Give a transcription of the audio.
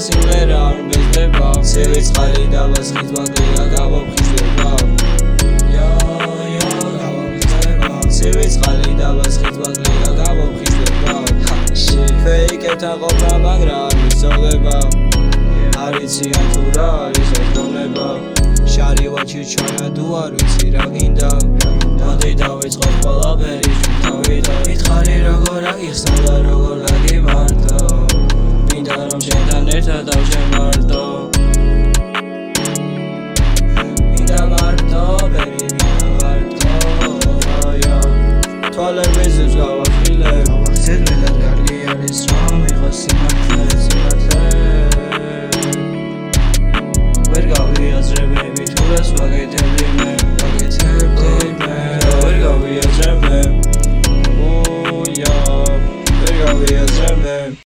სიმღერა არ ბეძდება სევიწყალი და ვასხით ვაგლია გავაფხიზდება სევიწყალი და ვასხით ვაგლია გავაფხიზდება ფეიკებთან ყოფნა მაგრამ არ მისწოლება არიციან თუ რა არის ეს გონება შარივაჩი ჩანა თუ არ ვიცი რა გინდა მოდი დავიწყოთ ყველაფერი თავიდან მითხარი როგორ აღიხსნა და როგორ გაგიმარტო მინდა რომ შენთან ერთად დავშემართო მინდა მარტო ბები მინდა მარტო თვალებიზებს გავახილებ ზედმეტად კარგი არის რომ იყოს სიმართლე ვერ გავიაზრებები თუ რას ვაკეთებ მე